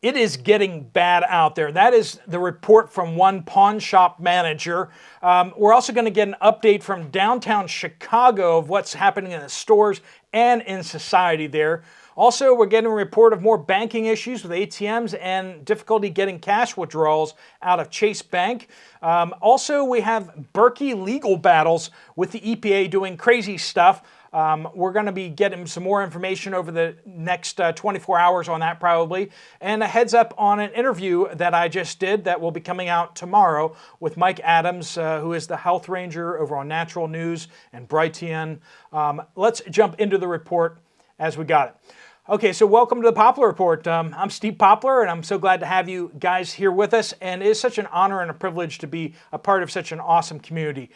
It is getting bad out there. That is the report from one pawn shop manager. We're also going to get an update from downtown Chicago of what's happening in the stores and in society there. Also, we're getting a report of more banking issues with ATMs and difficulty getting cash withdrawals out of Chase Bank. Also, we have Berkey legal battles with the EPA doing crazy stuff. We're going to be getting some more information over the next 24 hours on that probably. And a heads up on an interview that I just did that will be coming out tomorrow with Mike Adams, who is the health ranger over on Natural News and Brighton. Let's jump into the report as we got it. Okay, so welcome to the Poplar Report. I'm Steve Poplar, and I'm so glad to have you guys here with us. And it is such an honor and a privilege to be a part of such an awesome community,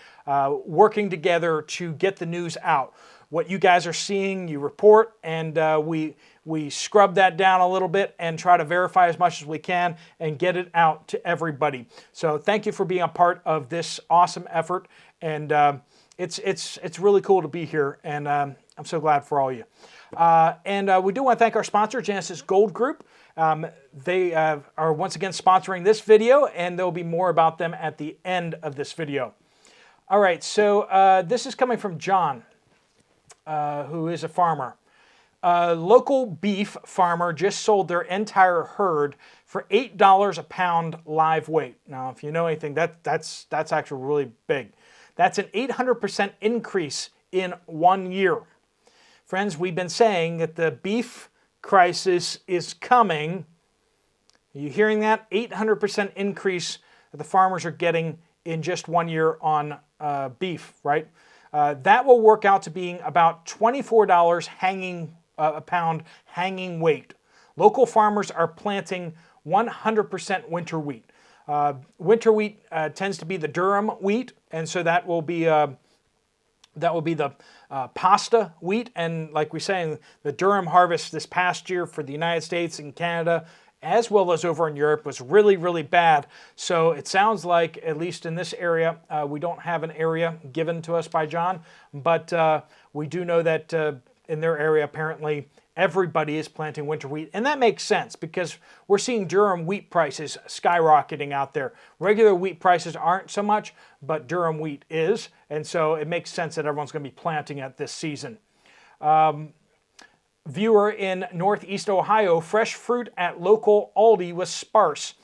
working together to get the news out. What you guys are seeing, you report, and we scrub that down a little bit and try to verify as much as we can and get it out to everybody. So thank you for being a part of this awesome effort, and it's really cool to be here, and I'm so glad for all of you. We do want to thank our sponsor, Genesis Gold Group. They are once again sponsoring this video, and there will be more about them at the end of this video. All right, so this is coming from John, who is a farmer. A local beef farmer just sold their entire herd for $8 a pound live weight. Now, if you know anything, that's actually really big. That's an 800% increase in 1 year. Friends, we've been saying that the beef crisis is coming. Are you hearing that? 800% increase that the farmers are getting in just 1 year on beef, right? That will work out to being about $24 a pound hanging weight. Local farmers are planting 100% winter wheat. Winter wheat tends to be the Durham wheat, and so that will be the pasta wheat. And like we're saying, the Durham harvest this past year for the United States and Canada, as well as over in Europe, was really, really bad. So it sounds like, at least in this area, we don't have an area given to us by John, but we do know that in their area, apparently, everybody is planting winter wheat. And that makes sense because we're seeing Durham wheat prices skyrocketing out there. Regular wheat prices aren't so much, but Durham wheat is. And so it makes sense that everyone's going to be planting it this season. Viewer in Northeast Ohio, fresh fruit at local Aldi was sparse.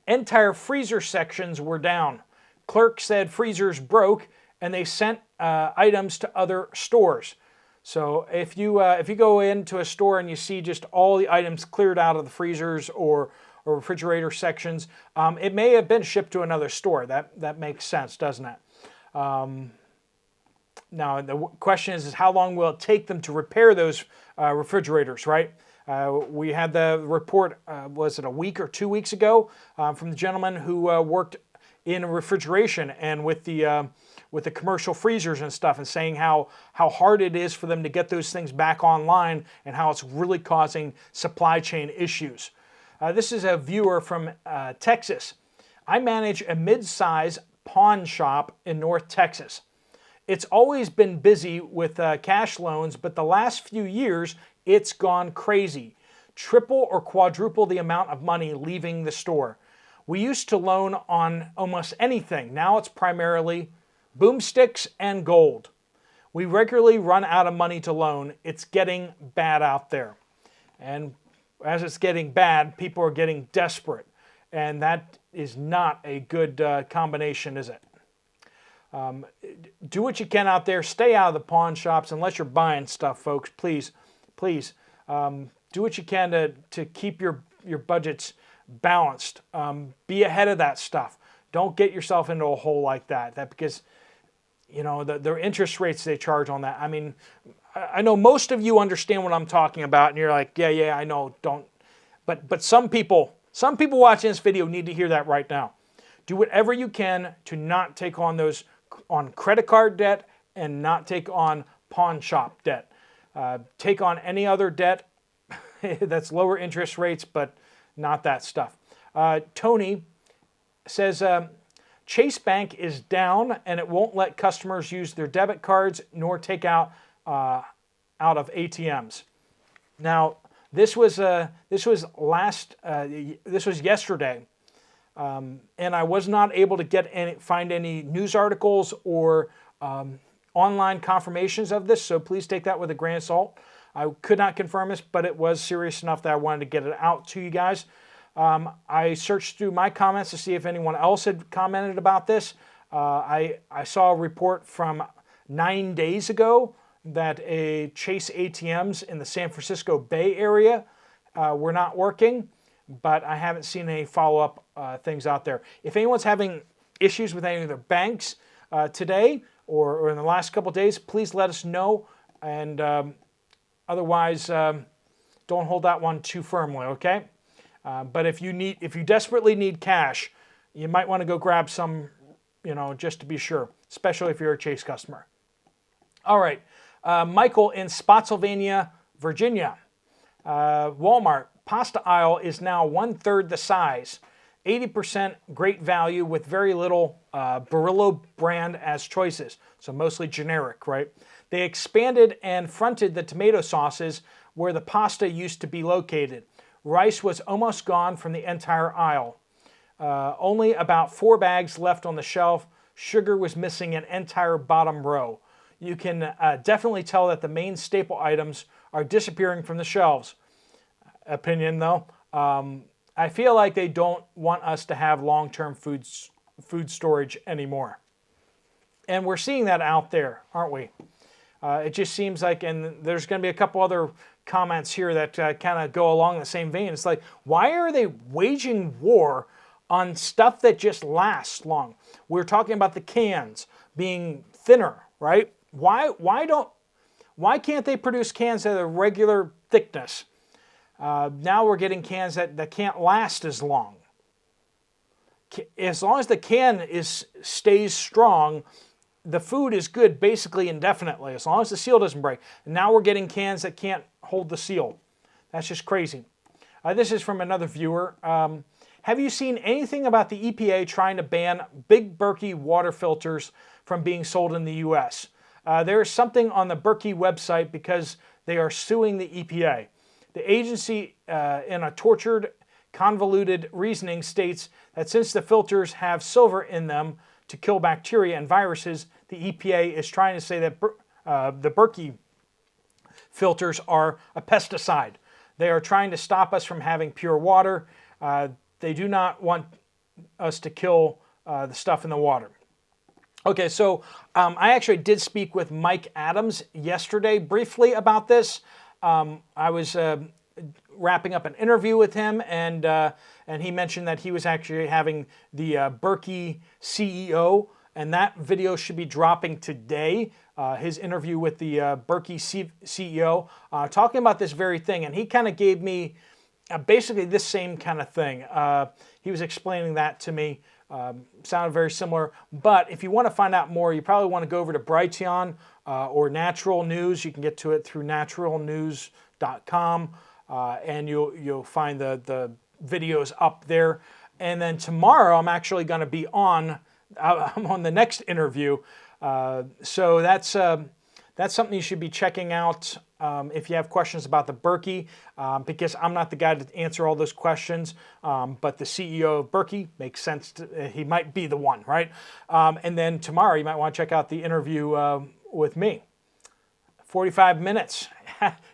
Entire freezer sections were down. Clerk said freezers broke and they sent items to other stores. So if you go into a store and you see just all the items cleared out of the freezers or refrigerator sections, it may have been shipped to another store. That makes sense, doesn't it? Now the question is how long will it take them to repair those refrigerators, right? We had the report, was it a week or 2 weeks ago, from the gentleman who worked in refrigeration and with the commercial freezers and stuff, and saying how hard it is for them to get those things back online and how it's really causing supply chain issues. This is a viewer from Texas. I manage a mid-size pawn shop in North Texas. It's always been busy with cash loans, but the last few years, it's gone crazy. Triple or quadruple the amount of money leaving the store. We used to loan on almost anything. Now it's primarily boomsticks and gold. We regularly run out of money to loan. It's getting bad out there. And as it's getting bad, people are getting desperate. And that is not a good combination, is it? Do what you can out there. Stay out of the pawn shops unless you're buying stuff, folks. Please, please do what you can to keep your budgets balanced. Be ahead of that stuff. Don't get yourself into a hole like that. Because you know the interest rates they charge on that. I mean, I know most of you understand what I'm talking about, and you're like, yeah, I know. Don't. But some people watching this video need to hear that right now. Do whatever you can to not take on credit card debt and not take on pawn shop debt. Take on any other debt that's lower interest rates, but not that stuff. Tony says, Chase Bank is down and it won't let customers use their debit cards nor take out of ATMs. Now, This was yesterday, and I was not able to find any news articles or online confirmations of this. So please take that with a grain of salt. I could not confirm this, but it was serious enough that I wanted to get it out to you guys. I searched through my comments to see if anyone else had commented about this. I saw a report from 9 days ago that Chase ATMs in the San Francisco Bay Area were not working, but I haven't seen any follow-up things out there. If anyone's having issues with any of their banks today or in the last couple of days, please let us know. And otherwise, don't hold that one too firmly, okay? But if you desperately need cash, you might want to go grab some, just to be sure, especially if you're a Chase customer. All right, Michael in Spotsylvania, Virginia. Walmart pasta aisle is now 1/3 the size, 80% great value with very little Barillo brand as choices, so mostly generic, right? They expanded and fronted the tomato sauces where the pasta used to be located. Rice was almost gone from the entire aisle. Only about 4 bags left on the shelf. Sugar was missing an entire bottom row. You can definitely tell that the main staple items are disappearing from the shelves. Opinion though, I feel like they don't want us to have long-term food storage anymore. And we're seeing that out there, aren't we? It just seems like, and there's going to be a couple other comments here that kind of go along the same vein. It's like, why are they waging war on stuff that just lasts long? We're talking about the cans being thinner, right? Why can't they produce cans at a regular thickness? Now we're getting cans that can't last as long. As long as the can stays strong, the food is good basically indefinitely, as long as the seal doesn't break. And now we're getting cans that can't hold the seal. That's just crazy. This is from another viewer. Have you seen anything about the EPA trying to ban big Berkey water filters from being sold in the U.S.? There is something on the Berkey website because they are suing the EPA. The agency, in a tortured, convoluted reasoning, states that since the filters have silver in them to kill bacteria and viruses, the EPA is trying to say that the Berkey filters are a pesticide. They are trying to stop us from having pure water. They do not want us to kill the stuff in the water. Okay, so I actually did speak with Mike Adams yesterday briefly about this. I was wrapping up an interview with him, and he mentioned that he was actually having the Berkey CEO, and that video should be dropping today. His interview with the Berkey CEO, talking about this very thing, and he kind of gave me basically this same kind of thing. He was explaining that to me. Sounded very similar, but if you want to find out more, you probably want to go over to Brighteon or Natural News. You can get to it through naturalnews.com, and you'll find the videos up there. And then tomorrow, I'm actually going to be I'm on the next interview, so that's something you should be checking out if you have questions about the Berkey, because I'm not the guy to answer all those questions, but the CEO of Berkey makes sense. He might be the one, right? And then tomorrow you might want to check out the interview with me. 45 minutes.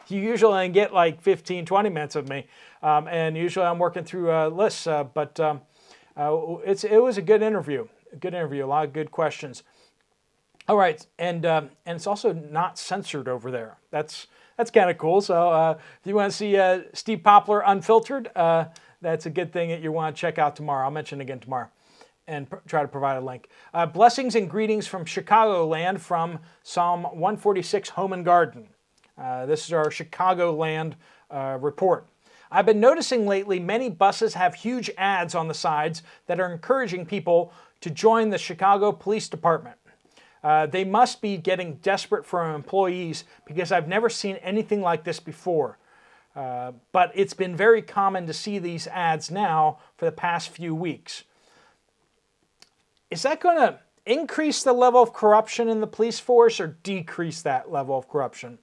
You usually only get like 15, 20 minutes of me, and usually I'm working through lists, but it was a good interview. A lot of good questions. All right, and it's also not censored over there. That's kind of cool. So if you want to see Steve Poplar unfiltered, that's a good thing that you want to check out tomorrow. I'll mention it again tomorrow and try to provide a link. Blessings and greetings from Chicagoland from Psalm 146 Home and Garden. This is our Chicagoland report. I've been noticing lately many buses have huge ads on the sides that are encouraging people to join the Chicago Police Department. They must be getting desperate for employees because I've never seen anything like this before. But it's been very common to see these ads now for the past few weeks. Is that going to increase the level of corruption in the police force or decrease that level of corruption?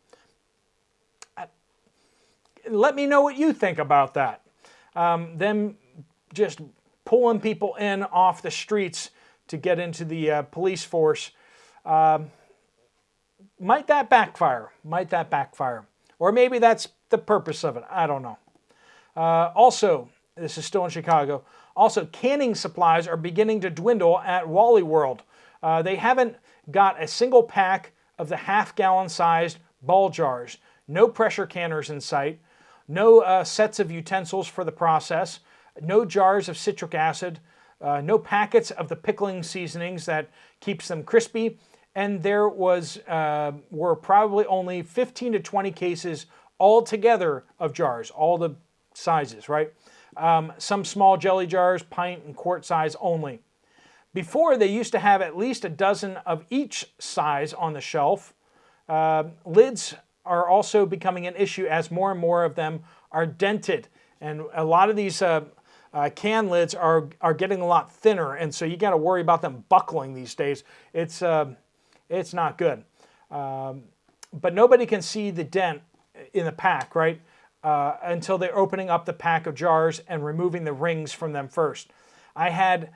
let me know what you think about that. Them just pulling people in off the streets to get into the police force. Might that backfire? Might that backfire? Or maybe that's the purpose of it. I don't know. Also, this is still in Chicago. Also, canning supplies are beginning to dwindle at Wally World. They haven't got a single pack of the half-gallon sized ball jars. No pressure canners in sight. No sets of utensils for the process. No jars of citric acid. No packets of the pickling seasonings that keeps them crispy. And there were probably only 15 to 20 cases altogether of jars, all the sizes, right? Some small jelly jars, pint and quart size only. Before, they used to have at least a dozen of each size on the shelf. Lids are also becoming an issue as more and more of them are dented. And a lot of these can lids are getting a lot thinner, and so you got to worry about them buckling these days. It's not good. But nobody can see the dent in the pack, right? Until they're opening up the pack of jars and removing the rings from them first. I had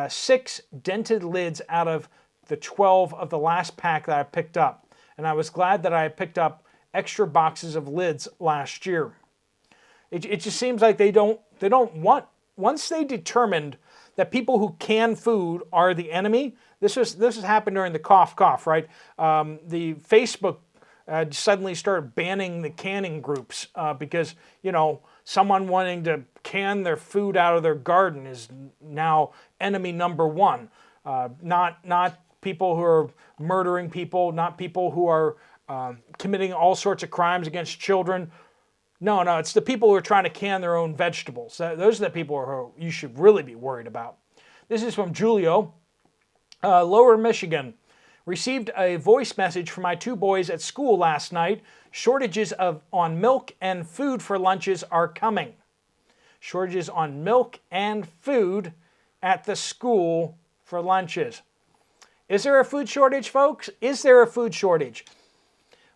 6 dented lids out of the 12 of the last pack that I picked up. And I was glad that I picked up extra boxes of lids last year. It just seems like they don't want, once they determined that people who can food are the enemy. This has happened during the cough, right? The Facebook suddenly started banning the canning groups because, you know, someone wanting to can their food out of their garden is now enemy number one. Not people who are murdering people, not people who are committing all sorts of crimes against children. No, it's the people who are trying to can their own vegetables. Those are the people who you should really be worried about. This is from Julio, Lower Michigan. Received a voice message from my 2 boys at school last night. Shortages on milk and food for lunches are coming. Shortages on milk and food at the school for lunches. Is there a food shortage, folks? Is there a food shortage?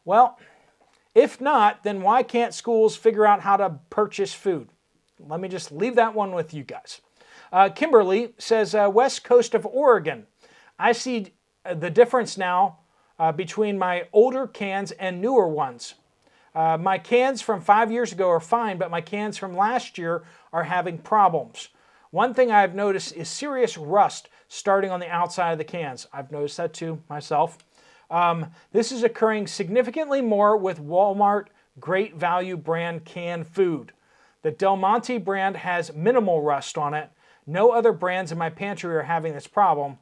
Well, if not, then why can't schools figure out how to purchase food? Let me just leave that one with you guys. Kimberly says, west coast of Oregon. I see the difference now between my older cans and newer ones. My cans from 5 years ago are fine, but my cans from last year are having problems. One thing I've noticed is serious rust starting on the outside of the cans. I've noticed that too myself. This is occurring significantly more with Walmart Great Value brand canned food. The Del Monte brand has minimal rust on it. No other brands in my pantry are having this problem.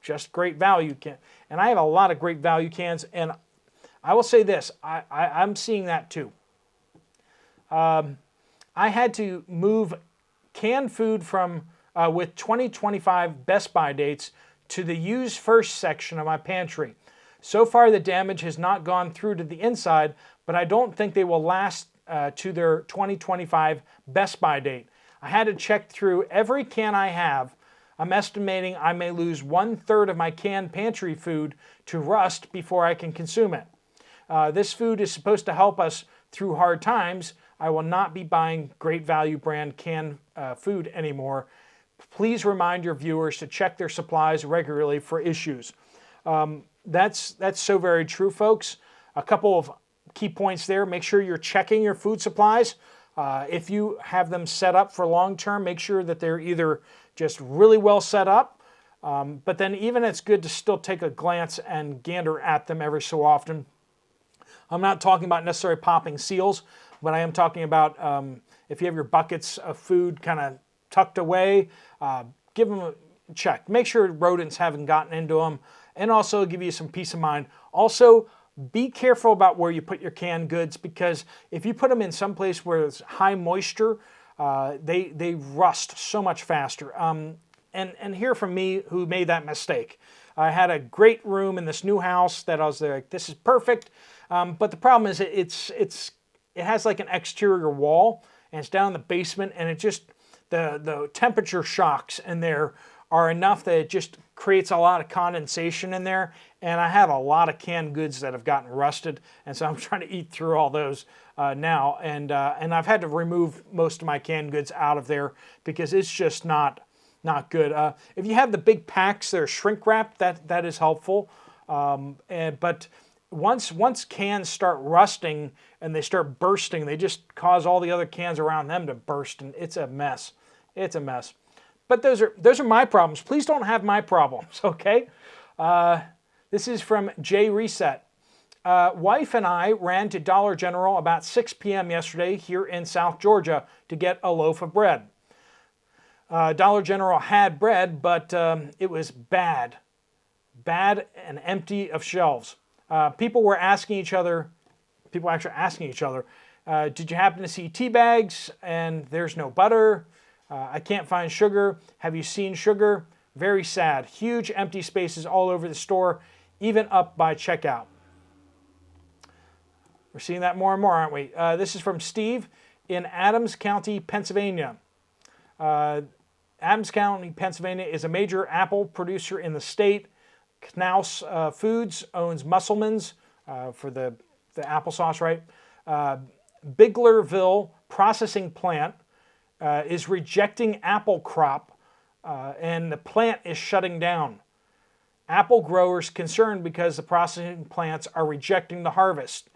Just Great Value can. And I have a lot of Great Value cans, and I will say this, I'm seeing that too. I had to move canned food from with 2025 Best Buy dates to the use first section of my pantry. So far the damage has not gone through to the inside, but I don't think they will last to their 2025 Best Buy date. I had to check through every can I have. I'm estimating I may lose 1/3 of my canned pantry food to rust before I can consume it. This food is supposed to help us through hard times. I will not be buying Great Value brand canned food anymore. Please remind your viewers to check their supplies regularly for issues. That's so very true, folks. A couple of key points there. Make sure you're checking your food supplies. If you have them set up for long term, make sure that they're either just really well set up, but then even it's good to still take a glance and gander at them every so often. I'm not talking about necessarily popping seals, but I am talking about if you have your buckets of food kind of tucked away, give them a check. Make sure rodents haven't gotten into them, and also give you some peace of mind. Also, be careful about where you put your canned goods, because if you put them in some place where there's high moisture, they rust so much faster. And hear from me who made that mistake. I had a great room in this new house that I was like, this is perfect. But the problem is it has like an exterior wall, and it's down in the basement, and it just, the temperature shocks in there are enough that it just creates a lot of condensation in there. And I have a lot of canned goods that have gotten rusted, and so I'm trying to eat through all those. now, and I've had to remove most of my canned goods out of there because it's just not good. If you have the big packs that are shrink wrapped, that is helpful. But once cans start rusting and they start bursting, they just cause all the other cans around them to burst, and it's a mess. It's a mess. But those are my problems. Please don't have my problems, okay? This is from J Reset. Wife and I ran to Dollar General about 6 p.m. yesterday here in South Georgia to get a loaf of bread. Dollar General had bread, but it was bad and empty of shelves. People were asking each other, did you happen to see tea bags? And there's no butter. I can't find sugar. Have you seen sugar? Very sad. Huge empty spaces all over the store, even up by checkout. We're seeing that more and more, aren't we? This is from Steve in Adams County, Pennsylvania. Adams County, Pennsylvania is a major apple producer in the state. Knaus Foods owns Musselman's for the applesauce, right? Biglerville processing plant is rejecting apple crop, and the plant is shutting down. Apple growers concerned because the processing plants are rejecting the harvest.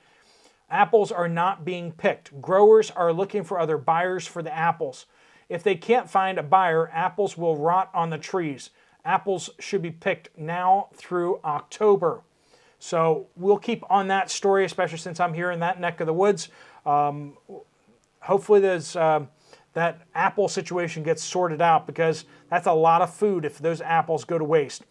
Apples are not being picked. Growers are looking for other buyers for the apples. If they can't find a buyer, apples will rot on the trees. Apples should be picked now through October. So we'll keep on that story, especially since I'm here in that neck of the woods. Hopefully that apple situation gets sorted out, because that's a lot of food if those apples go to waste.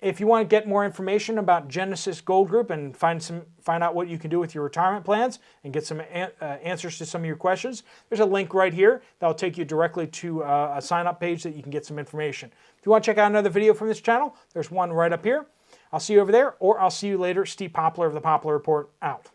If you want to get more information about Genesis Gold Group and find out what you can do with your retirement plans and get some answers to some of your questions, there's a link right here that'll take you directly to a sign-up page that you can get some information. If you want to check out another video from this channel, there's one right up here. I'll see you over there, or I'll see you later. Steve Poplar of the Poplar Report, out.